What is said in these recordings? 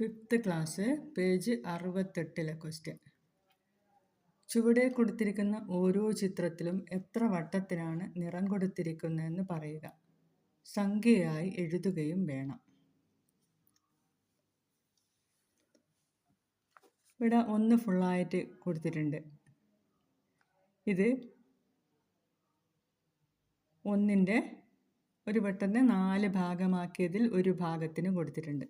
5th class page 68 question. ചുവടെ കൊടുത്തിരിക്കുന്ന ഓരോ ചിത്രത്തിലും എത്ര വട്ടത്തിനാണ് നിറം കൊടുത്തിരിക്കുന്നതെന്ന് പറയുക. സംഖ്യയായി എഴുതുകയും വേണം. ഇവിടെ 1 ഫുള്ളായിട്ട് കൊടുത്തിട്ടുണ്ട്. ഇത് 1ൻ്റെ ഒരു വട്ടത്തെ 4 ഭാഗമാക്കിയതിൽ ഒരു ഭാഗത്തിന് കൊടുത്തിട്ടുണ്ട്.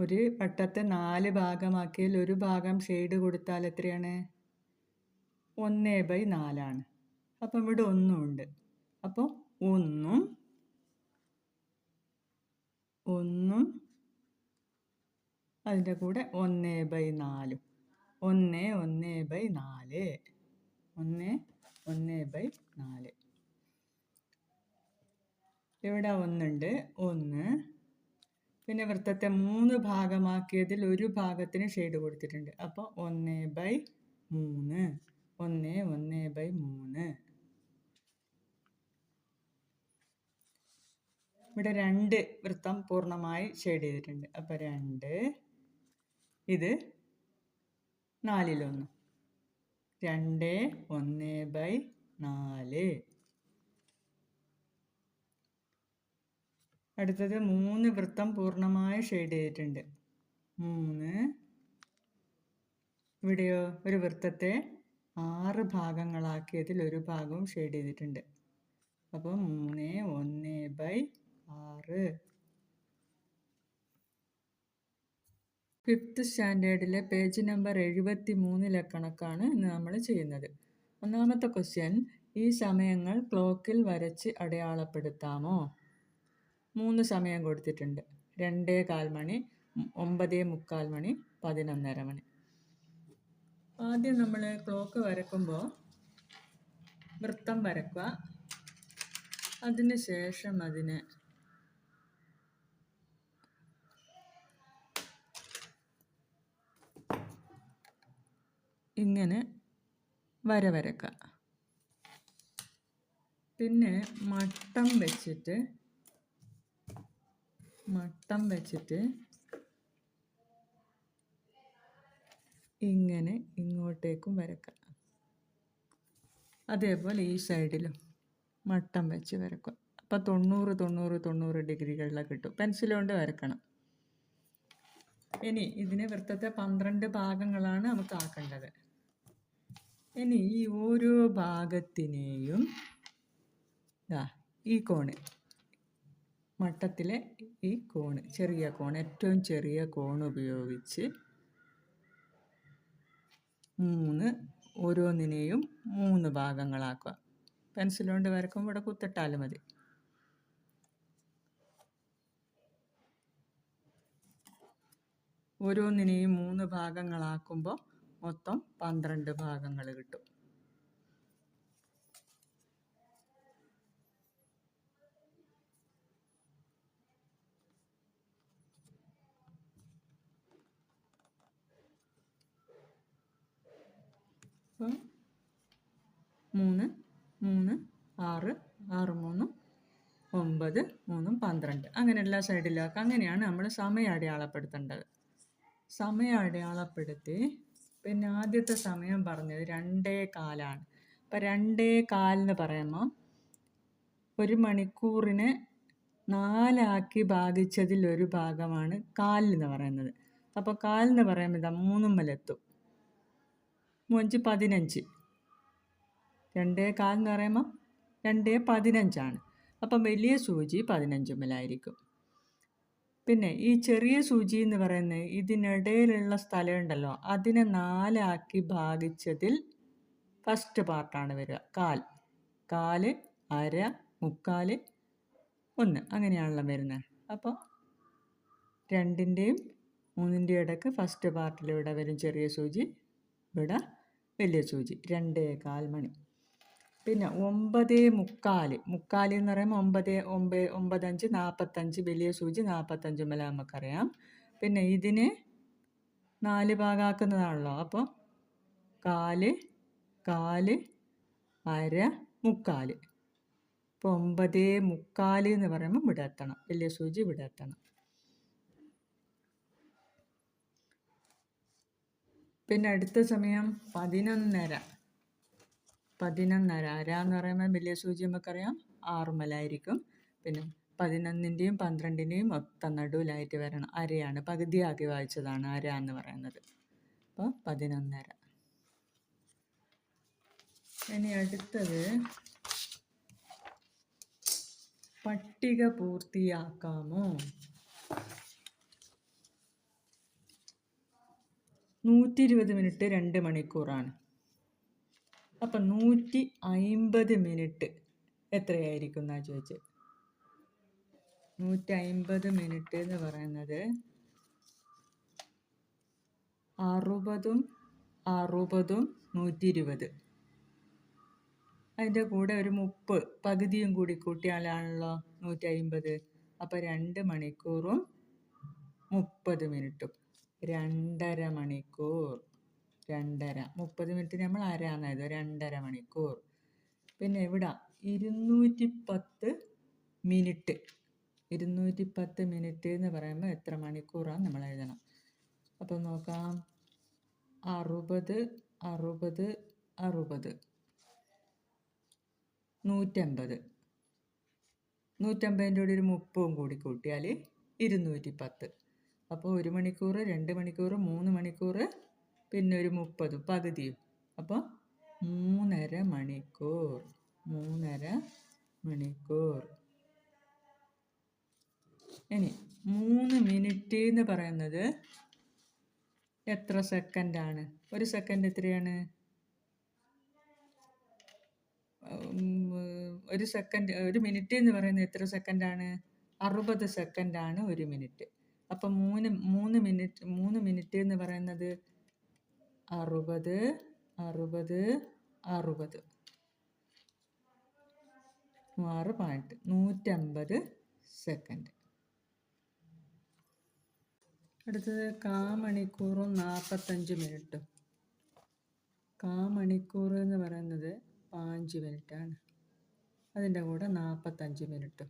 ഒരു വട്ടത്തെ 4 ഭാഗമാക്കിയതിൽ ഒരു ഭാഗം ഷെയ്ഡ് കൊടുത്താൽ എത്രയാണ്? 1/4 അപ്പം ഇവിടെ 1 ഉണ്ട്. അപ്പോൾ 1 അതിൻ്റെ കൂടെ 1/4 1/4 ഇവിടെ 1 ഉണ്ട്. 1 പിന്നെ വൃത്തത്തെ 3 ഭാഗമാക്കിയതിൽ ഒരു ഭാഗത്തിന് ഷെയ്ഡ് കൊടുത്തിട്ടുണ്ട്. അപ്പോൾ 1/3 ഇവിടെ 2 വൃത്തം പൂർണ്ണമായി ഷെയ്ഡ് ചെയ്തിട്ടുണ്ട്. അപ്പോൾ 2, ഇത് 4/1 2 1/4. അടുത്തത് 3 വൃത്തം പൂർണ്ണമായി ഷെയ്ഡ് ചെയ്തിട്ടുണ്ട്. 3 ഇവിടെയോ ഒരു വൃത്തത്തെ 6 ഭാഗങ്ങളാക്കിയതിൽ ഒരു ഭാഗവും ഷെയ്ഡ് ചെയ്തിട്ടുണ്ട്. അപ്പോൾ 3 1/6. 5th സ്റ്റാൻഡേർഡിലെ പേജ് നമ്പർ 73 കണക്കാണ് ഇന്ന് നമ്മൾ ചെയ്യുന്നത്. ഒന്നാമത്തെ ക്വസ്റ്റ്യൻ, ഈ സമയങ്ങൾ ക്ലോക്കിൽ വരച്ച് അടയാളപ്പെടുത്താമോ? 3 സമയം കൊടുത്തിട്ടുണ്ട്. 2:15 മണി, 9:45 മണി, 11:30 മണി. ആദ്യം നമ്മൾ ക്ലോക്ക് വരക്കുമ്പോൾ വൃത്തം വരക്കുക. അതിന് ശേഷം അതിന് ഇങ്ങനെ വരക്കുക. പിന്നെ മട്ടം വെച്ചിട്ട് ഇങ്ങനെ ഇങ്ങോട്ടേക്കും വരക്കുക. അതേപോലെ ഈ സൈഡിലും മട്ടം വെച്ച് വരക്കുക. അപ്പോൾ 90 ഡിഗ്രികളിൽ കിട്ടും. പെൻസിൽ കൊണ്ട് വരക്കണം. ഇനി ഇതിന് വൃത്തത്തെ 12 ഭാഗങ്ങളാണ് നമുക്ക് ആക്കേണ്ടത്. ഇനി ഈ ഓരോ ഭാഗത്തിനെയും ഈ കോണ്, മട്ടത്തിലെ ഈ കോണ്, ചെറിയ കോൺ, ഏറ്റവും ചെറിയ കോൺ ഉപയോഗിച്ച് ഓരോന്നിനെയും 3 ഭാഗങ്ങളാക്കുക. പെൻസിൽ കൊണ്ട് വരക്കുമ്പോൾ ഇവിടെ കുത്തിട്ടാലും മതി. ഓരോന്നിനെയും 3 ഭാഗങ്ങളാക്കുമ്പോൾ മൊത്തം 12 ഭാഗങ്ങൾ കിട്ടും. അപ്പം 3 3 6 6 3 9 3 12 അങ്ങനെ എല്ലാ സൈഡിലാക്കുക. അങ്ങനെയാണ് നമ്മൾ സമയം അടയാളപ്പെടുത്തേണ്ടത്. സമയം അടയാളപ്പെടുത്തി പിന്നെ ആദ്യത്തെ സമയം പറഞ്ഞത് 2:15. അപ്പം 2:15 എന്ന് പറയുമ്പോൾ 1 മണിക്കൂറിനെ 4 ആക്കി ഭാഗിച്ചതിൽ ഒരു ഭാഗമാണ് 1/4 എന്ന് പറയുന്നത്. അപ്പോൾ 1/4 എന്ന് പറയുമ്പോൾ ഇതാ 3 5 15. 2:15 എന്ന് പറയുമ്പോൾ 2:15. അപ്പം വലിയ സൂചി 15 പിന്നെ ഈ ചെറിയ സൂചി എന്ന് പറയുന്നത് ഇതിനിടയിലുള്ള സ്ഥലം ഉണ്ടല്ലോ, അതിനെ 4 ആക്കി ഭാഗിച്ചതിൽ ഫസ്റ്റ് പാർട്ടാണ് വരിക. 1/4, 1/2, 3/4, 1 അങ്ങനെയാണല്ലോ വരുന്നത്. അപ്പോൾ 2ൻ്റെയും 3ൻ്റെയും ഇടയ്ക്ക് ഫസ്റ്റ് പാർട്ടിൽ ഇവിടെ വരും ചെറിയ സൂചി, ഇവിടെ വലിയ സൂചി. 2:15 മണി. പിന്നെ 9:45 എന്ന് പറയുമ്പോൾ 9:5 45 വലിയ സൂചി 45 നമുക്കറിയാം. പിന്നെ ഇതിനെ 4 ഭാഗമാക്കുന്നതാണല്ലോ. അപ്പോൾ 1/4, 1/4, 1/2, 3/4. ഇപ്പോൾ 9:45 എന്ന് പറയുമ്പോൾ ഇവിടെ എത്തണം, വലിയ സൂചി ഇവിടെ എത്തണം. പിന്നെ അടുത്ത സമയം 11:30. 11:30 അര എന്ന് പറയുമ്പോൾ വലിയ സൂചി നമുക്കറിയാം 6 പിന്നെ 11-ൻ്റെയും 12-ൻ്റെയും മൊത്തം നടുവിലായിട്ട് വരണം. അരയാണ്, പകുതിയാക്കി വായിച്ചതാണ് അര എന്ന് പറയുന്നത്. അപ്പോൾ 11:30. ഇനി അടുത്തത് പട്ടിക പൂർത്തിയാക്കാമോ. 120 മിനിറ്റ് 2 മണിക്കൂറാണ്. അപ്പം 150 മിനിറ്റ് എത്രയായിരിക്കും എന്നാണ് ചോദിച്ചത്. 150 മിനിറ്റ് എന്ന് പറയുന്നത് 60-ഉം 60-ഉം 120. അതിൻ്റെ കൂടെ ഒരു 30 പകുതിയും കൂടി കൂട്ടിയാലാണല്ലോ 150. അപ്പോൾ 2 മണിക്കൂറും 30 മിനിറ്റും 2.5 മണിക്കൂർ. 30 മിനിറ്റ് നമ്മൾ അരാന്നായത് 2.5 മണിക്കൂർ. പിന്നെ ഇവിടെ 210 മിനിറ്റ്. 210 മിനിറ്റ് എന്ന് പറയുമ്പോൾ എത്ര മണിക്കൂറാണ് നമ്മൾ എഴുതണം. അപ്പോൾ നോക്കാം. 60 60 60 150. 150ൻ്റെ കൂടി ഒരു 30 കൂടി കൂട്ടിയാൽ 210. അപ്പോൾ 1 മണിക്കൂർ, 2 മണിക്കൂർ, 3 മണിക്കൂർ, പിന്നെ ഒരു 30 പകുതിയും. അപ്പോൾ 3.5 മണിക്കൂർ. 3.5 മണിക്കൂർ. ഇനി 3 മിനിറ്റ് എന്ന് പറയുന്നത് എത്ര സെക്കൻഡാണ്? ഒരു സെക്കൻഡ് എത്രയാണ്? ഒരു മിനിറ്റ് എന്ന് പറയുന്നത് എത്ര സെക്കൻഡാണ്? 60 സെക്കൻഡാണ് ഒരു മിനിറ്റ്. അപ്പം 3 മിനിറ്റ് എന്ന് പറയുന്നത് 60 60 60 150 സെക്കൻഡ്. അടുത്തത് കാമണിക്കൂറും 45 മിനിറ്റും. കാമണിക്കൂർ എന്ന് പറയുന്നത് 5 മിനിറ്റാണ്. അതിൻ്റെ കൂടെ 45 മിനിറ്റും.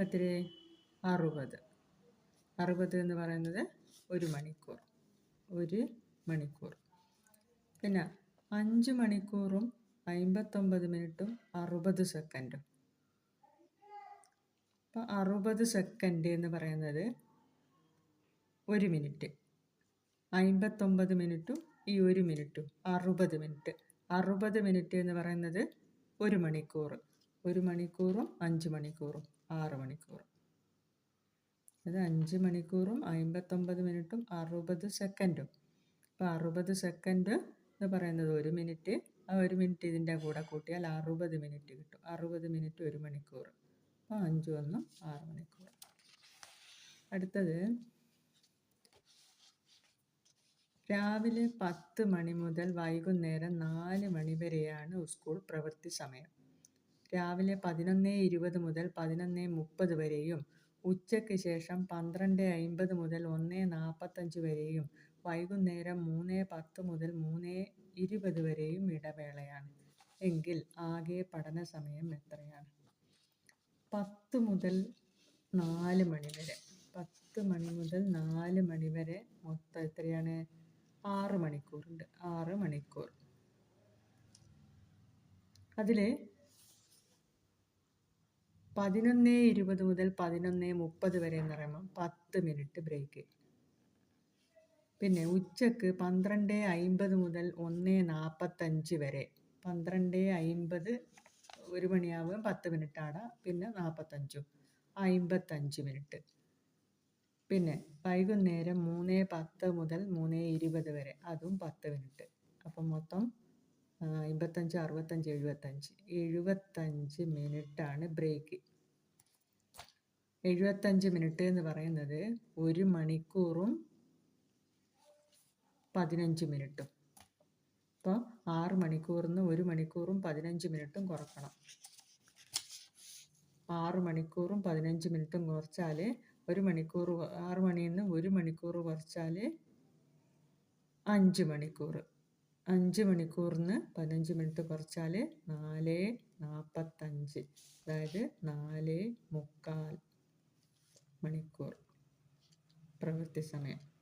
എത്ര? 60. 60 എന്ന് പറയുന്നത് 1 മണിക്കൂർ. 1 മണിക്കൂർ. പിന്നെ 5 മണിക്കൂറും 59 മിനിറ്റും 60 സെക്കൻഡും. അപ്പോൾ 60 സെക്കൻഡ് എന്ന് പറയുന്നത് 1 മിനിറ്റ്. 59 മിനിറ്റും ഈ 1 മിനിറ്റും 60 മിനിറ്റ്. 60 മിനിറ്റ് എന്ന് പറയുന്നത് 1 മണിക്കൂർ. 1 മണിക്കൂറും 5 മണിക്കൂറും 6 മണിക്കൂർ. അത് 5 മണിക്കൂറും 59 മിനിറ്റും 60 സെക്കൻഡും. അപ്പോൾ 60 സെക്കൻഡ് എന്ന് പറയുന്നത് 1 മിനിറ്റ്. ആ 1 മിനിറ്റ് ഇതിൻ്റെ കൂടെ കൂട്ടിയാൽ 60 മിനിറ്റ് കിട്ടും. 60 മിനിറ്റ് 1 മണിക്കൂർ. അപ്പോൾ 5 1 6 മണിക്കൂർ. അടുത്തത് രാവിലെ 10 മണി മുതൽ വൈകുന്നേരം 4 മണി വരെയാണ് സ്കൂൾ പ്രവൃത്തി സമയം. രാവിലെ 11:20 മുതൽ 11:30 വരെയും ഉച്ചയ്ക്ക് ശേഷം 12:50 മുതൽ 1:45 വരെയും വൈകുന്നേരം 3:10 മുതൽ 3:20 വരെയും ഇടവേളയാണ്. എങ്കിൽ ആകെ പഠന സമയം എത്രയാണ്? 10 മുതൽ 4 മണി വരെ. 10 മണി മുതൽ 4 മണി വരെ മൊത്തം എത്രയാണ്? 6 മണിക്കൂറുണ്ട്. 6 മണിക്കൂർ. അതിൽ 11:20 മുതൽ 11:30 വരെ എന്ന് പറയുമ്പോൾ 10 മിനിറ്റ് ബ്രേക്ക്. പിന്നെ ഉച്ചക്ക് 12:50 മുതൽ 1:45 വരെ. 12:50 1 മണിയാവുമ്പോൾ 10 മിനിറ്റ് ആടാം. പിന്നെ 45 55 മിനിറ്റ്. പിന്നെ വൈകുന്നേരം 3:10 മുതൽ 3:20 വരെ, അതും 10 മിനിറ്റ്. അപ്പം മൊത്തം 55 65 75 മിനിറ്റാണ് ബ്രേക്ക്. 75 മിനിറ്റ് എന്ന് പറയുന്നത് 1 മണിക്കൂറും 15 മിനിറ്റും. അപ്പോൾ 6 മണിക്കൂറിൽ നിന്ന് 1 മണിക്കൂറും 15 മിനിറ്റും കുറക്കണം. 6 മണിക്കൂറും 15 മിനിറ്റും കുറച്ചാൽ 1 മണിക്കൂർ. 6 മണിയിൽ നിന്ന് 1 മണിക്കൂർ കുറച്ചാൽ 5 മണിക്കൂർ. 5 മണിക്കൂറിൽ നിന്ന് 15 മിനിറ്റ് കുറച്ചാൽ 4 45, അതായത് 4:45 മണിക്കൂർ പ്രവൃത്തി സമയം.